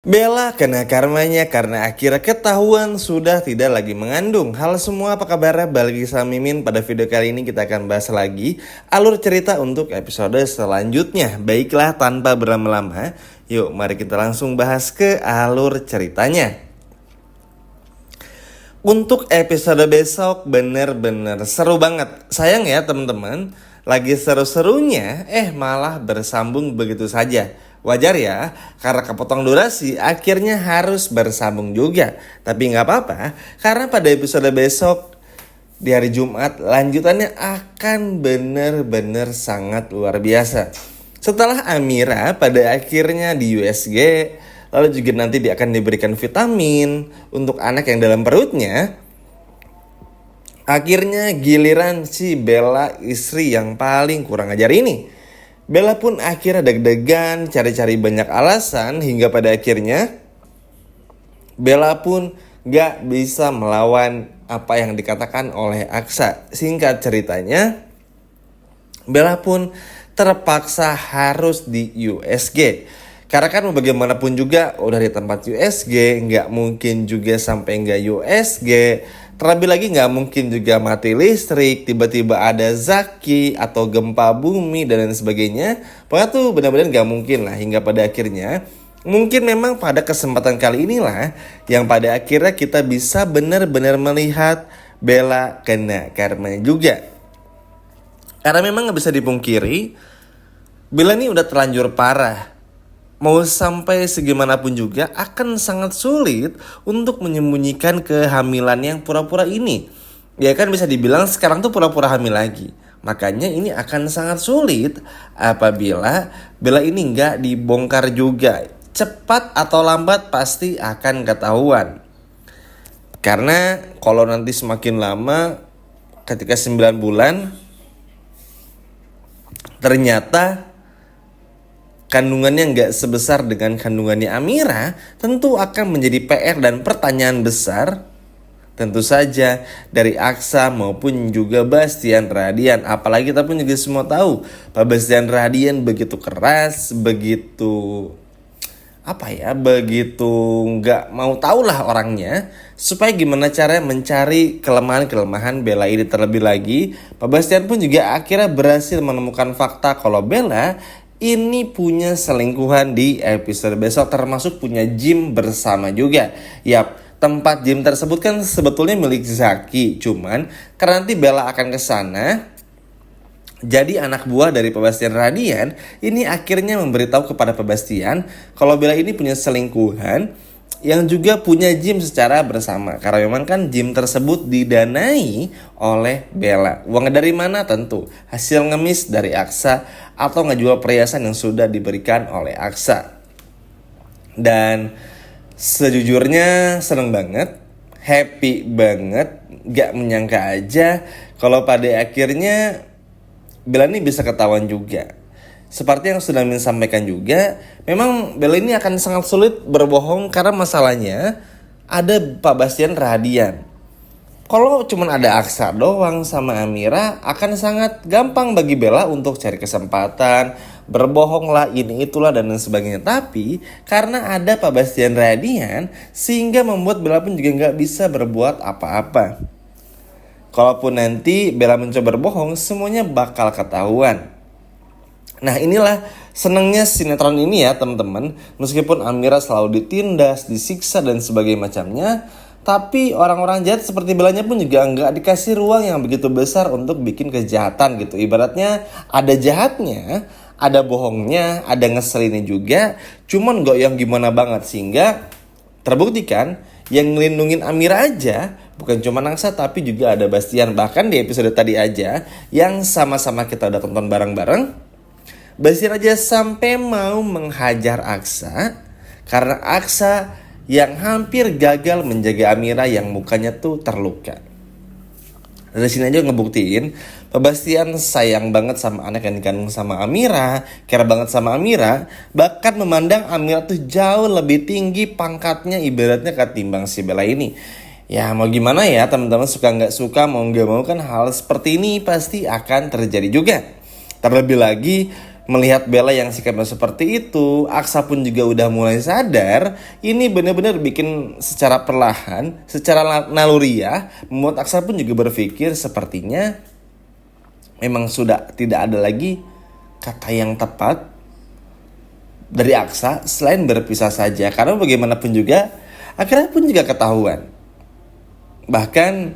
Bella kena karmanya karena akhirnya ketahuan sudah tidak lagi mengandung. Halo semua, apa kabarnya? Balik lagi sama Mimin. Pada video kali ini kita akan bahas lagi alur cerita untuk episode selanjutnya. Baiklah, tanpa berlama-lama, yuk mari kita langsung bahas ke alur ceritanya. Untuk episode besok bener-bener seru banget. Sayang ya teman-teman, lagi seru-serunya malah bersambung begitu saja. Wajar ya, karena kepotong durasi akhirnya harus bersambung juga. Tapi nggak apa-apa, karena pada episode besok di hari Jumat lanjutannya akan bener-bener sangat luar biasa. Setelah Amira pada akhirnya di USG, lalu juga nanti dia akan diberikan vitamin untuk anak yang dalam perutnya. Akhirnya giliran si Bella, istri yang paling kurang ajar ini. Bella pun akhirnya deg-degan, cari-cari banyak alasan hingga pada akhirnya Bella pun gak bisa melawan apa yang dikatakan oleh Aksa. Singkat ceritanya, Bella pun terpaksa harus di USG. Karena kan bagaimanapun juga udah di tempat USG, gak mungkin juga sampai gak USG. Terlebih lagi gak mungkin juga mati listrik, tiba-tiba ada Zaki atau gempa bumi dan lain sebagainya. Pokoknya tuh benar-benar gak mungkin lah, hingga pada akhirnya mungkin memang pada kesempatan kali inilah yang pada akhirnya kita bisa benar-benar melihat Bella kena karmanya juga. Karena memang gak bisa dipungkiri, Bella ini udah terlanjur parah. Mau sampai segimanapun juga akan sangat sulit untuk menyembunyikan kehamilan yang pura-pura ini. Ya kan bisa dibilang sekarang tuh pura-pura hamil lagi. Makanya ini akan sangat sulit apabila Bella ini nggak dibongkar juga. Cepat atau lambat pasti akan ketahuan. Karena kalau nanti semakin lama, ketika 9 bulan, ternyata kandungannya nggak sebesar dengan kandungannya Amira, tentu akan menjadi PR dan pertanyaan besar. Tentu saja dari Aksa maupun juga Bastian Radian. Apalagi kita pun juga semua tahu Pak Bastian Radian begitu keras, begitu nggak mau tahu lah orangnya, supaya gimana caranya mencari kelemahan-kelemahan Bella ini. Terlebih lagi Pak Bastian pun juga akhirnya berhasil menemukan fakta kalau Bella ini punya selingkuhan di episode besok, termasuk punya gym bersama juga. Yap, tempat gym tersebut kan sebetulnya milik Zaki, cuman karena nanti Bella akan ke sana, jadi anak buah dari Pak Bastian Radian ini akhirnya memberitahu kepada Pak Bastian kalau Bella ini punya selingkuhan yang juga punya gym secara bersama. Karena memang kan gym tersebut didanai oleh Bella. Uangnya dari mana? Tentu hasil ngemis dari Aksa atau ngejual perhiasan yang sudah diberikan oleh Aksa. Dan sejujurnya seneng banget, happy banget, gak menyangka aja kalau pada akhirnya Bella ini bisa ketahuan juga. Seperti yang sudah Min sampaikan juga, memang Bella ini akan sangat sulit berbohong karena masalahnya ada Pak Bastian Radian. Kalau cuma ada Aksa doang sama Amira, akan sangat gampang bagi Bella untuk cari kesempatan, berbohong lah, ini itulah dan lain sebagainya. Tapi karena ada Pak Bastian Radian, sehingga membuat Bella pun juga gak bisa berbuat apa-apa. Kalaupun nanti Bella mencoba berbohong, semuanya bakal ketahuan. Nah inilah senangnya sinetron ini ya teman-teman. Meskipun Amira selalu ditindas, disiksa dan sebagainya macamnya, tapi orang-orang jahat seperti Bellanya pun juga nggak dikasih ruang yang begitu besar untuk bikin kejahatan gitu. Ibaratnya ada jahatnya, ada bohongnya, ada ngeselinnya juga, cuman nggak yang gimana banget. Sehingga terbuktikan yang ngelindungin Amira aja bukan cuma Aksa tapi juga ada Bastian. Bahkan di episode tadi aja yang sama-sama kita udah tonton bareng-bareng, Bastian aja sampai mau menghajar Aksa karena Aksa yang hampir gagal menjaga Amira yang mukanya tuh terluka. Dari sini aja ngebuktiin Pak Bastian sayang banget sama anak yang dikandung sama Amira, care banget sama Amira, bahkan memandang Amira tuh jauh lebih tinggi pangkatnya ibaratnya ketimbang si Bella ini. Ya mau gimana ya teman-teman, suka nggak suka, mau nggak mau kan hal seperti ini pasti akan terjadi juga. Terlebih lagi Melihat Bella yang sikapnya seperti itu, Aksa pun juga udah mulai sadar. Ini benar-benar bikin secara perlahan, secara naluriah, membuat Aksa pun juga berpikir sepertinya memang sudah tidak ada lagi kata yang tepat dari Aksa selain berpisah saja. Karena bagaimanapun juga, akhirnya pun juga ketahuan. Bahkan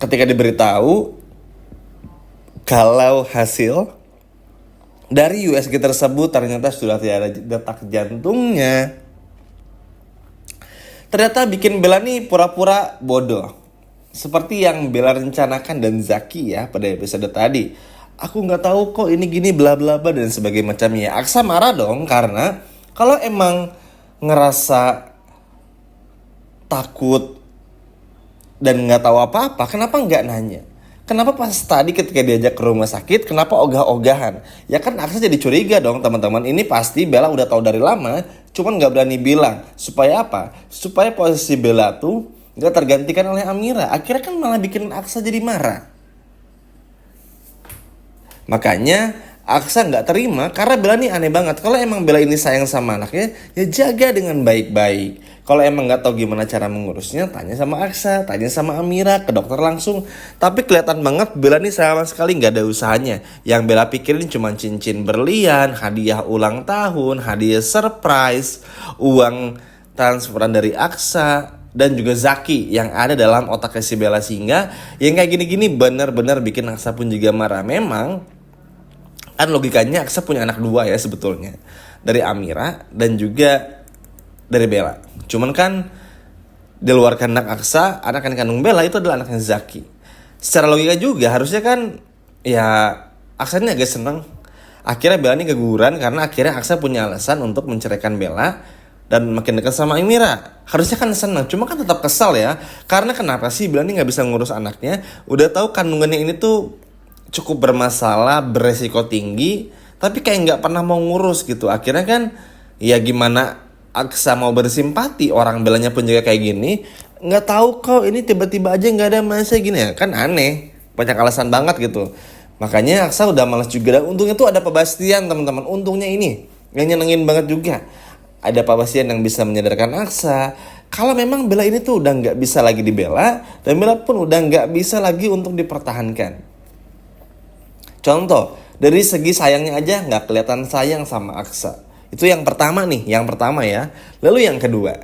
ketika diberitahu kalau hasil dari USG tersebut ternyata sudah tidak ada detak jantungnya. Ternyata bikin Bella nih pura-pura bodoh. Seperti yang Bella rencanakan dan Zaki ya pada episode tadi. Aku nggak tahu kok ini gini bla bla bla dan sebagainya macamnya. Aksa marah dong karena kalau emang ngerasa takut dan nggak tahu apa-apa, kenapa nggak nanya? Kenapa pas tadi ketika diajak ke rumah sakit, kenapa ogah-ogahan? Ya kan Aksa jadi curiga dong teman-teman. Ini pasti Bella udah tahu dari lama, cuman nggak berani bilang. Supaya apa? Supaya posisi Bella tuh nggak tergantikan oleh Amira. Akhirnya kan malah bikin Aksa jadi marah. Makanya Aksa nggak terima karena Bella ini aneh banget. Kalau emang Bella ini sayang sama anaknya, ya jaga dengan baik-baik. Kalau emang nggak tahu gimana cara mengurusnya, tanya sama Aksa, tanya sama Amira, ke dokter langsung. Tapi kelihatan banget Bella ini sama sekali nggak ada usahanya. Yang Bella pikirin cuma cincin berlian, hadiah ulang tahun, hadiah surprise, uang transferan dari Aksa, dan juga Zaki yang ada dalam otaknya si Bella. Sehingga yang kayak gini-gini benar-benar bikin Aksa pun juga marah. Memang kan logikanya Aksa punya anak dua ya sebetulnya, dari Amira dan juga dari Bella. Cuman kan di luar kehendak Aksa, anak kandung Bella itu adalah anaknya Zaki. Secara logika juga harusnya kan ya Aksa ini agak seneng. Akhirnya Bella ini keguguran karena akhirnya Aksa punya alasan untuk menceraikan Bella dan makin dekat sama Amira. Harusnya kan senang, cuma kan tetap kesal ya. Karena kenapa sih Bella ini gak bisa ngurus anaknya? Udah tahu kandungannya ini tuh cukup bermasalah, beresiko tinggi, tapi kayak gak pernah mau ngurus gitu. Akhirnya kan ya gimana Aksa mau bersimpati, orang Bellanya pun juga kayak gini. Gak tahu kok ini tiba-tiba aja gak ada masa gini ya. Kan aneh, banyak alasan banget gitu. Makanya Aksa udah malas juga. Dan untungnya tuh ada Pak Bastian teman-teman. Untungnya ini yang nyenengin banget juga. Ada Pak Bastian yang bisa menyadarkan Aksa kalau memang Bella ini tuh udah gak bisa lagi dibela, dan Bella pun udah gak bisa lagi untuk dipertahankan. Contoh, dari segi sayangnya aja gak kelihatan sayang sama Aksa. Itu yang pertama nih, yang pertama ya. Lalu yang kedua,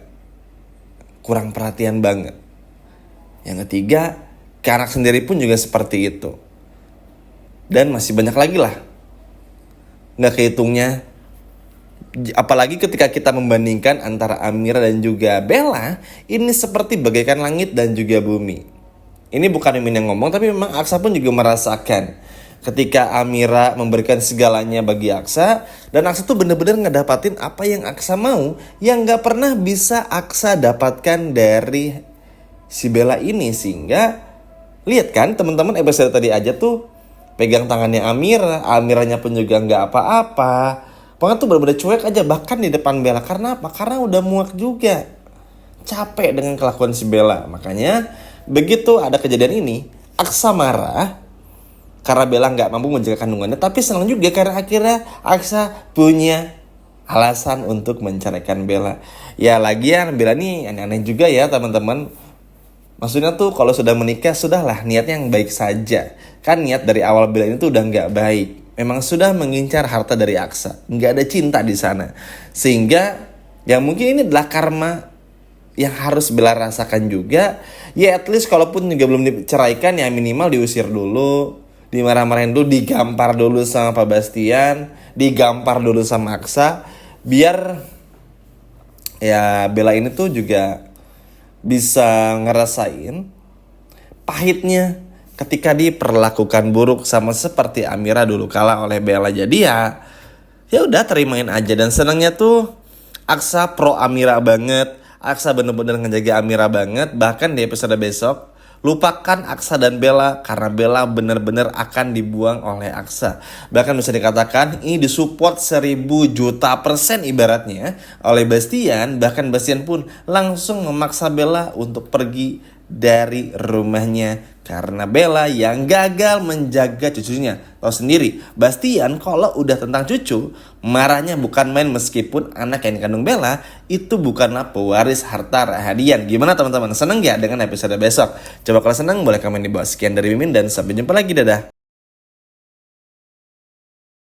kurang perhatian banget. Yang ketiga, ke anak sendiri pun juga seperti itu. Dan masih banyak lagi lah, gak kehitungnya. Apalagi ketika kita membandingkan antara Amira dan juga Bella, ini seperti bagaikan langit dan juga bumi. Ini bukan Mimin yang ngomong, tapi memang Aksa pun juga merasakan ketika Amira memberikan segalanya bagi Aksa, dan Aksa tuh bener-bener ngedapatin apa yang Aksa mau, yang gak pernah bisa Aksa dapatkan dari si Bella ini. Sehingga lihat kan teman-teman, episode tadi aja tuh pegang tangannya Amira, Amiranya pun juga gak apa-apa. Pokoknya tuh bener-bener cuek aja, bahkan di depan Bella. Karena apa? Karena udah muak juga, capek dengan kelakuan si Bella. Makanya begitu ada kejadian ini, Aksa marah karena Bella gak mampu menjaga kandungannya. Tapi senang juga karena akhirnya Aksa punya alasan untuk menceraikan Bella. Ya lagian Bella nih aneh-aneh juga ya teman-teman. Maksudnya tuh kalau sudah menikah, sudahlah niatnya yang baik saja. Kan niat dari awal Bella ini tuh udah gak baik. Memang sudah mengincar harta dari Aksa, nggak ada cinta di sana. Sehingga ya mungkin ini adalah karma yang harus Bella rasakan juga. Ya at least kalaupun juga belum diceraikan, ya minimal diusir dulu, dimarah-marahin dulu, digampar dulu sama Pak Bastian, digampar dulu sama Aksa, biar ya Bella ini tuh juga bisa ngerasain pahitnya ketika diperlakukan buruk sama seperti Amira dulu kala oleh Bella. Jadi ya udah terimain aja. Dan senangnya tuh Aksa pro Amira banget. Aksa bener-bener ngejaga Amira banget. Bahkan di episode besok, lupakan Aksa dan Bella karena Bella bener-bener akan dibuang oleh Aksa. Bahkan bisa dikatakan ini disupport 1000.000.000% ibaratnya oleh Bastian. Bahkan Bastian pun langsung memaksa Bella untuk pergi dari rumahnya karena Bella yang gagal menjaga cucunya. Tahu sendiri, Bastian kalau udah tentang cucu, marahnya bukan main meskipun anak yang dikandung Bella itu bukanlah pewaris harta Rahadian. Gimana teman-teman? Seneng gak dengan episode besok? Coba kalau seneng boleh komen di bawah. Sekian dari Mimin dan sampai jumpa lagi. Dadah.